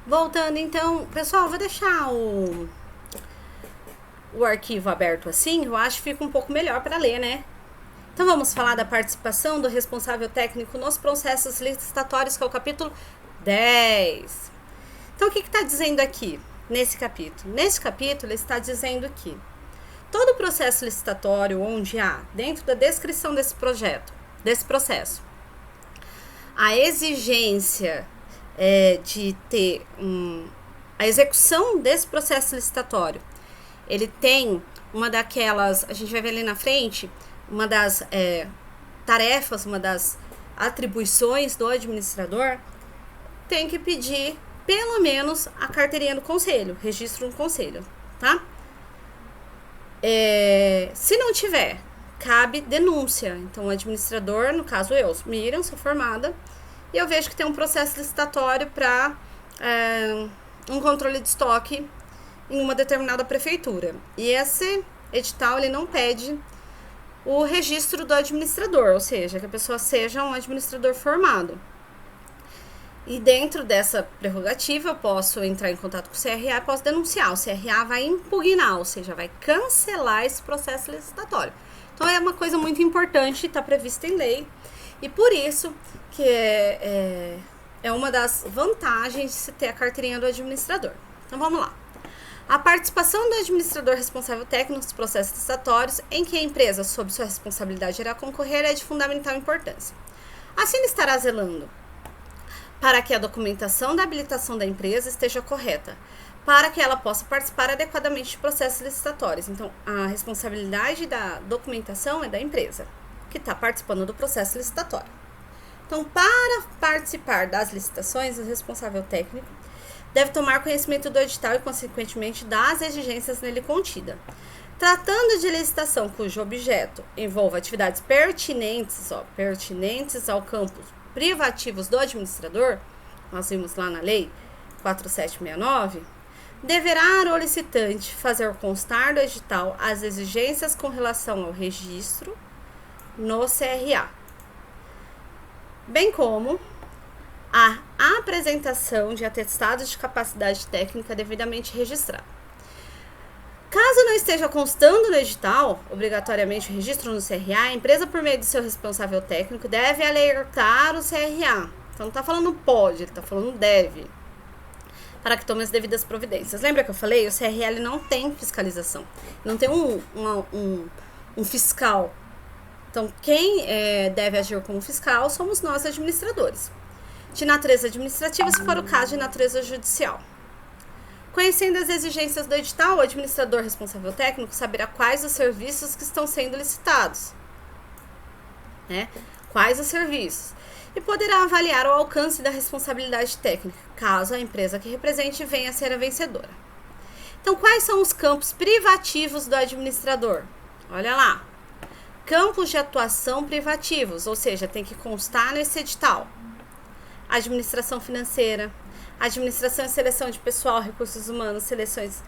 Voltando então, pessoal, vou deixar o arquivo aberto assim, eu acho que fica um pouco melhor para ler, né? Então vamos falar da participação do responsável técnico nos processos licitatórios, que é o capítulo 10. Então o que está dizendo aqui nesse capítulo? Nesse capítulo está dizendo que todo processo licitatório onde há, dentro da descrição desse processo, a exigência de ter a execução desse processo licitatório, ele tem uma daquelas, a gente vai ver ali na frente, uma das tarefas, uma das atribuições do administrador, tem que pedir pelo menos a carteirinha do conselho, registro no conselho, tá? Se não tiver, cabe denúncia. Então o administrador, no caso eu, Miriam, sou formada, e eu vejo que tem um processo licitatório para um controle de estoque em uma determinada prefeitura. E esse edital, ele não pede o registro do administrador, ou seja, que a pessoa seja um administrador formado. E dentro dessa prerrogativa, eu posso entrar em contato com o CRA e posso denunciar. O CRA vai impugnar, ou seja, vai cancelar esse processo licitatório. Então, é uma coisa muito importante, está prevista em lei. E por isso que é uma das vantagens de se ter a carteirinha do administrador. Então, vamos lá. A participação do administrador responsável técnico nos processos licitatórios em que a empresa, sob sua responsabilidade, irá concorrer é de fundamental importância. Assim, ele estará zelando para que a documentação da habilitação da empresa esteja correta, para que ela possa participar adequadamente de processos licitatórios. Então, a responsabilidade da documentação é da empresa, que está participando do processo licitatório. Então, para participar das licitações, o responsável técnico deve tomar conhecimento do edital e, consequentemente, das exigências nele contida. Tratando de licitação cujo objeto envolva atividades pertinentes ao campo privativos do administrador, nós vimos lá na lei 4769, deverá o licitante fazer constar do edital as exigências com relação ao registro no CRA, bem como a apresentação de atestados de capacidade técnica devidamente registrado. Caso não esteja constando no edital, obrigatoriamente o registro no CRA, a empresa, por meio do seu responsável técnico, deve alertar o CRA. Então não está falando pode, ele está falando deve, para que tome as devidas providências. Lembra que eu falei? O CRA ele não tem fiscalização, não tem um fiscal. Então quem deve agir como fiscal somos nós, administradores. De natureza administrativa, se for o caso, de natureza judicial. Conhecendo as exigências do edital, o administrador responsável técnico saberá quais os serviços que estão sendo licitados, né? Quais os serviços. E poderá avaliar o alcance da responsabilidade técnica, caso a empresa que represente venha a ser a vencedora. Então, quais são os campos privativos do administrador? Olha lá. Campos de atuação privativos, ou seja, tem que constar nesse edital. Administração financeira, administração e seleção de pessoal, recursos humanos, seleções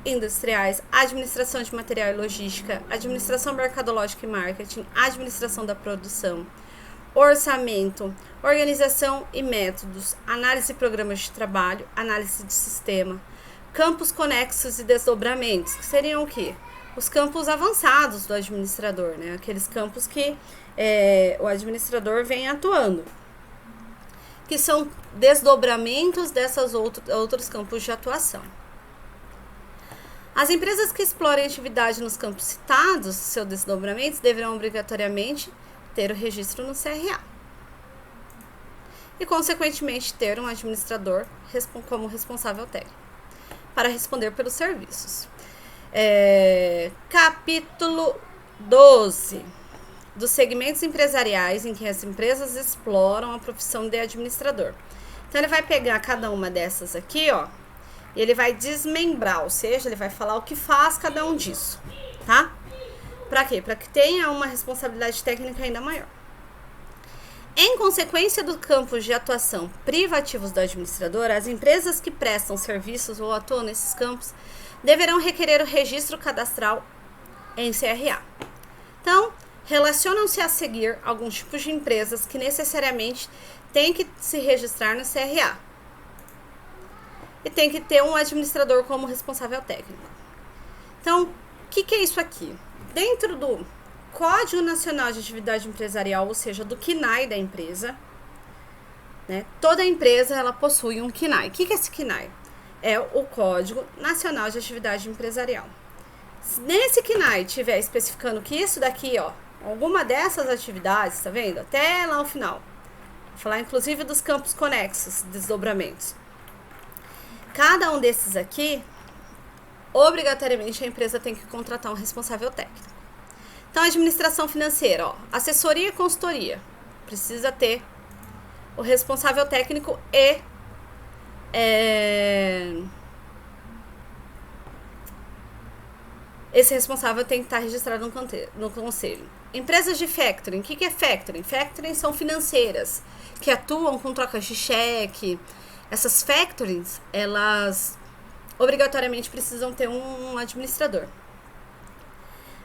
industriais, administração de material e logística, administração mercadológica e marketing, administração da produção, orçamento, organização e métodos, análise de programas de trabalho, análise de sistema, campos conexos e desdobramentos, que seriam o quê? Os campos avançados do administrador, né? Aqueles campos que o administrador vem atuando, que são desdobramentos desses outros campos de atuação. As empresas que explorem atividade nos campos citados, seus desdobramentos, deverão obrigatoriamente ter o registro no CRA. E, consequentemente, ter um administrador como responsável técnico para responder pelos serviços. Capítulo 12. Dos segmentos empresariais em que as empresas exploram a profissão de administrador. Então, ele vai pegar cada uma dessas aqui, ó, e ele vai desmembrar, ou seja, ele vai falar o que faz cada um disso, tá? Para quê? Para que tenha uma responsabilidade técnica ainda maior. Em consequência do campo de atuação privativos do administrador, as empresas que prestam serviços ou atuam nesses campos deverão requerer o registro cadastral em CRA. Então, relacionam-se a seguir alguns tipos de empresas que necessariamente têm que se registrar no CRA. e tem que ter um administrador como responsável técnico. Então, o que é isso aqui? Dentro do Código Nacional de Atividade Empresarial, ou seja, do CNAE da empresa, né, toda empresa ela possui um CNAE. O que é esse CNAE? É o Código Nacional de Atividade Empresarial. Se nesse CNAE estiver especificando que isso daqui, ó, alguma dessas atividades, tá vendo? Até lá no final. Vou falar inclusive dos campos conexos, desdobramentos. Cada um desses aqui, obrigatoriamente a empresa tem que contratar um responsável técnico. Então, administração financeira, ó, assessoria e consultoria. Precisa ter o responsável técnico e esse responsável tem que estar registrado no conselho. Empresas de factoring. O que é factoring? Factoring são financeiras que atuam com trocas de cheque. Essas factorings, elas obrigatoriamente precisam ter um administrador.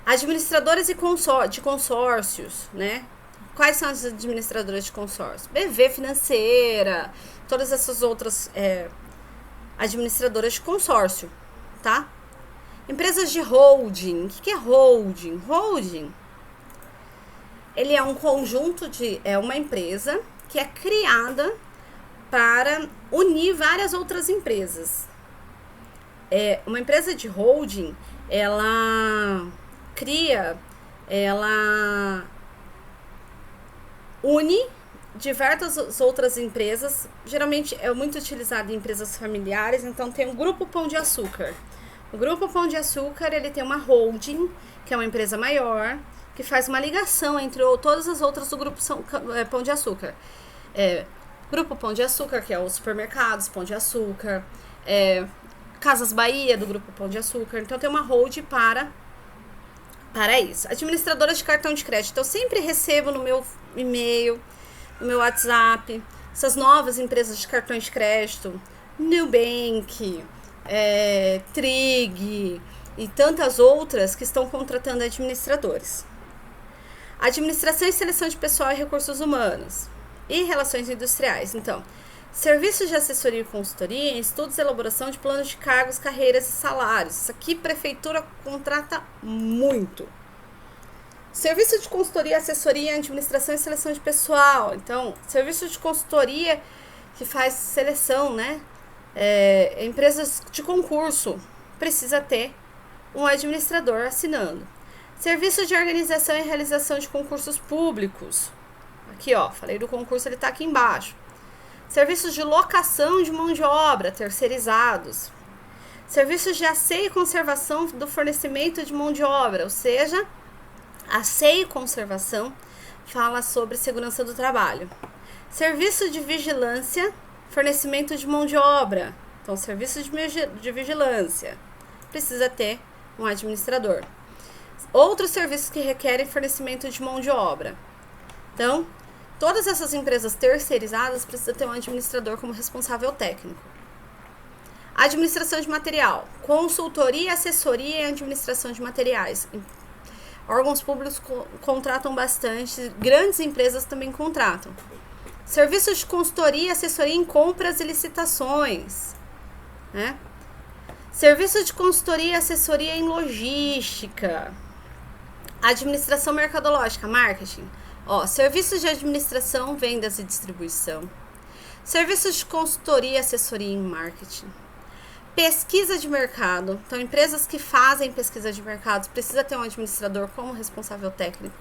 Administradores de consórcios, né? Quais são as administradoras de consórcio? BV Financeira, todas essas outras administradoras de consórcio, tá? Empresas de holding. O que é holding? Holding, ele é um conjunto é uma empresa que é criada para unir várias outras empresas. Uma empresa de holding, ela une diversas outras empresas, geralmente é muito utilizado em empresas familiares, então tem o Grupo Pão de Açúcar. O Grupo Pão de Açúcar, ele tem uma holding, que é uma empresa maior, que faz uma ligação entre todas as outras do Grupo Pão de Açúcar. Grupo Pão de Açúcar, que é os supermercados Pão de Açúcar, Casas Bahia, do Grupo Pão de Açúcar. Então, tem uma hold para isso. Administradora de cartão de crédito. Eu sempre recebo no meu e-mail, no meu WhatsApp, essas novas empresas de cartões de crédito, Nubank, Trig e tantas outras que estão contratando administradores. Administração e seleção de pessoal e recursos humanos e relações industriais. Então, serviços de assessoria e consultoria, estudos e elaboração de planos de cargos, carreiras e salários. Isso aqui prefeitura contrata muito. Serviço de consultoria, assessoria, administração e seleção de pessoal. Então, serviço de consultoria que faz seleção, né? Empresas de concurso, precisa ter um administrador assinando. Serviço de organização e realização de concursos públicos. Aqui, ó, falei do concurso, ele tá aqui embaixo. Serviços de locação de mão de obra, terceirizados. Serviços de asseio e conservação do fornecimento de mão de obra, ou seja, asseio e conservação fala sobre segurança do trabalho. Serviço de vigilância, fornecimento de mão de obra. Então, serviço de vigilância. Precisa ter um administrador. Outros serviços que requerem fornecimento de mão de obra. Então, todas essas empresas terceirizadas precisam ter um administrador como responsável técnico. Administração de material. Consultoria, assessoria e administração de materiais. Órgãos públicos contratam bastante. Grandes empresas também contratam. Serviços de consultoria e assessoria em compras e licitações, né? Serviços de consultoria e assessoria em logística. Administração mercadológica, marketing. Serviços de administração, vendas e distribuição. Serviços de consultoria e assessoria em marketing. Pesquisa de mercado. Então, empresas que fazem pesquisa de mercado precisam ter um administrador como responsável técnico.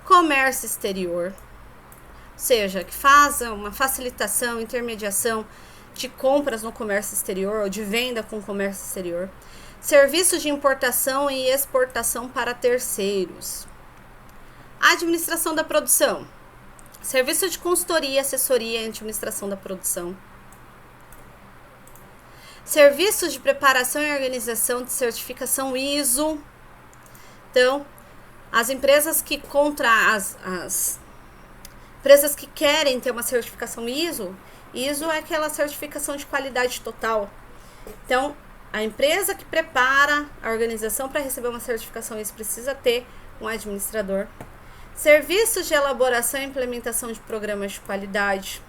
Comércio exterior. Ou seja, que faça uma facilitação, intermediação de compras no comércio exterior ou de venda com comércio exterior. Serviços de importação e exportação para terceiros. Administração da produção. Serviço de consultoria, assessoria e administração da produção. Serviços de preparação e organização de certificação ISO. Então, as empresas que as empresas que querem ter uma certificação ISO é aquela certificação de qualidade total. Então, a empresa que prepara a organização para receber uma certificação ISO precisa ter um administrador. Serviços de elaboração e implementação de programas de qualidade.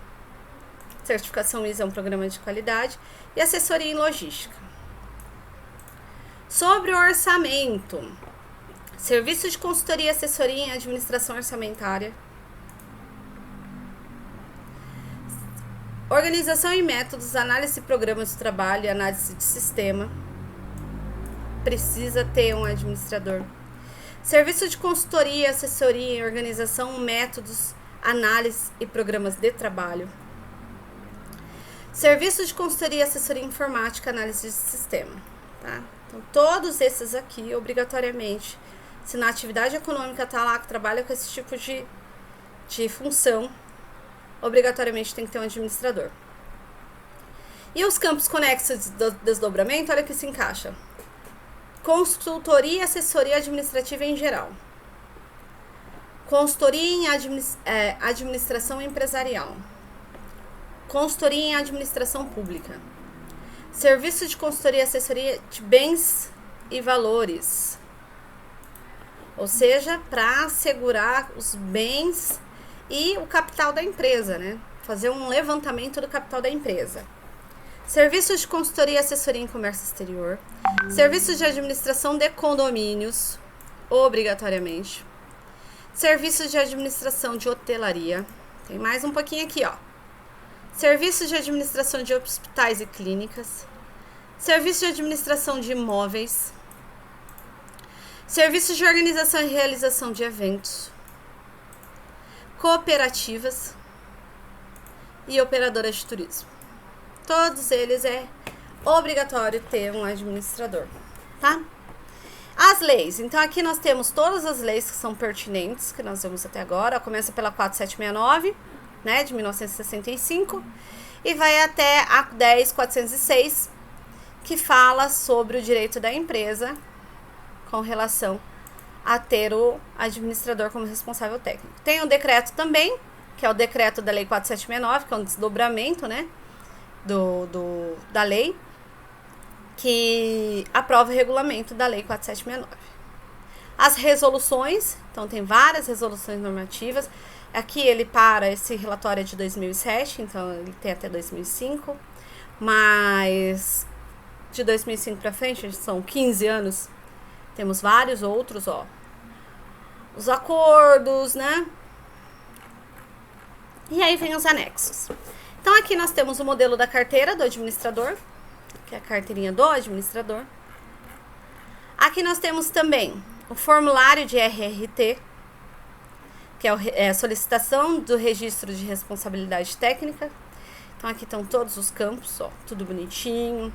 certificação ISO é um programa de qualidade, e assessoria em logística. Sobre o orçamento, serviço de consultoria e assessoria em administração orçamentária, organização e métodos, análise de programas de trabalho e análise de sistema. Precisa ter um administrador. Serviço de consultoria, assessoria em organização, métodos, análise e programas de trabalho. Serviço de consultoria, assessoria informática, análise de sistema. Tá? Então, todos esses aqui, obrigatoriamente, se na atividade econômica está lá, que trabalha com esse tipo de função, obrigatoriamente tem que ter um administrador. E os campos conexos de desdobramento, olha que se encaixa. Consultoria e assessoria administrativa em geral. Consultoria em administração empresarial. Consultoria em administração pública. Serviço de consultoria e assessoria de bens e valores. Ou seja, para assegurar os bens e o capital da empresa, né? Fazer um levantamento do capital da empresa. Serviços de consultoria e assessoria em comércio exterior. Serviços de administração de condomínios, obrigatoriamente. Serviços de administração de hotelaria. Tem mais um pouquinho aqui, ó. Serviços de administração de hospitais e clínicas. Serviços de administração de imóveis. Serviços de organização e realização de eventos. Cooperativas e operadoras de turismo. Todos eles é obrigatório ter um administrador, tá? As leis. Então, aqui nós temos todas as leis que são pertinentes, que nós vemos até agora. Começa pela 4769, né, de 1965, e vai até a 10.406, que fala sobre o direito da empresa com relação a ter o administrador como responsável técnico. Tem o decreto também, que é o decreto da lei 4769, que é um desdobramento, né, da lei, que aprova o regulamento da lei 4769. As resoluções, então tem várias resoluções normativas. Aqui esse relatório é de 2007, então ele tem até 2005, mas de 2005 para frente, são 15 anos, temos vários outros, ó. Os acordos, né? E aí vem os anexos. Então, aqui nós temos o modelo da carteira do administrador, que é a carteirinha do administrador. Aqui nós temos também o formulário de RRT, que é a solicitação do registro de responsabilidade técnica. Então, aqui estão todos os campos, ó, tudo bonitinho.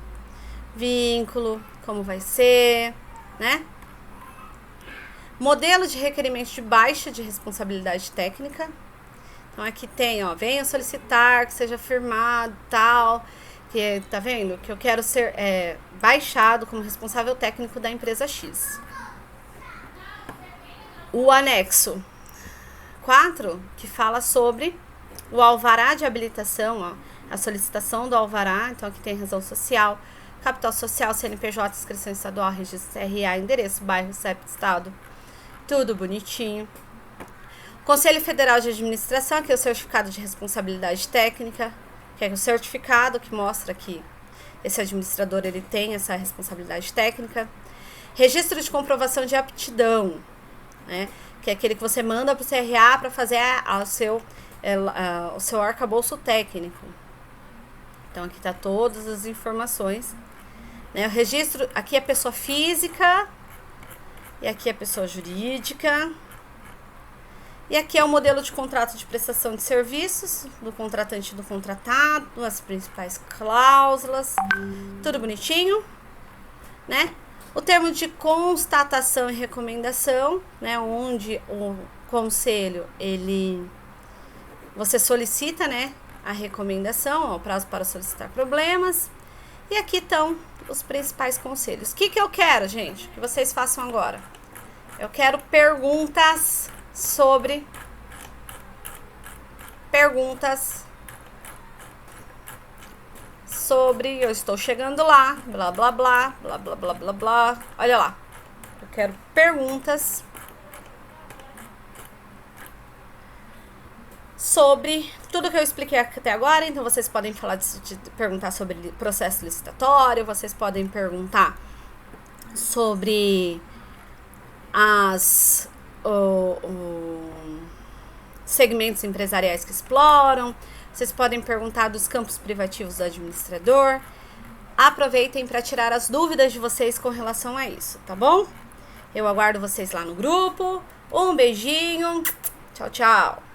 Vínculo, como vai ser, né? Modelo de requerimento de baixa de responsabilidade técnica. Então, aqui tem, ó, venha solicitar que seja firmado, tal, que, tá vendo? Que eu quero ser baixado como responsável técnico da empresa X. O anexo 4, que fala sobre o alvará de habilitação, ó, a solicitação do alvará. Então, aqui tem razão social, capital social, CNPJ, inscrição estadual, registro CRA, endereço, bairro, CEP, estado, tudo bonitinho. Conselho Federal de Administração, que é o certificado de responsabilidade técnica, que é o certificado que mostra que esse administrador ele tem essa responsabilidade técnica. Registro de comprovação de aptidão, né, que é aquele que você manda para o CRA para fazer o seu arcabouço técnico. Então, aqui está todas as informações. Né, o registro, aqui é pessoa física e aqui é pessoa jurídica. E aqui é o modelo de contrato de prestação de serviços, do contratante e do contratado, as principais cláusulas, tudo bonitinho, né? O termo de constatação e recomendação, né? Onde o conselho, você solicita, né? A recomendação, ó, o prazo para solicitar problemas. E aqui estão os principais conselhos. O que eu quero, gente? Que vocês façam agora. Eu quero perguntas sobre eu estou chegando lá, blá blá blá, blá blá blá blá blá. Olha lá. Eu quero perguntas sobre tudo que eu expliquei até agora. Então, vocês podem perguntar sobre processo licitatório, vocês podem perguntar sobre segmentos empresariais que exploram, vocês podem perguntar dos campos privativos do administrador. Aproveitem para tirar as dúvidas de vocês com relação a isso, tá bom? Eu aguardo vocês lá no grupo. Um beijinho. Tchau, tchau.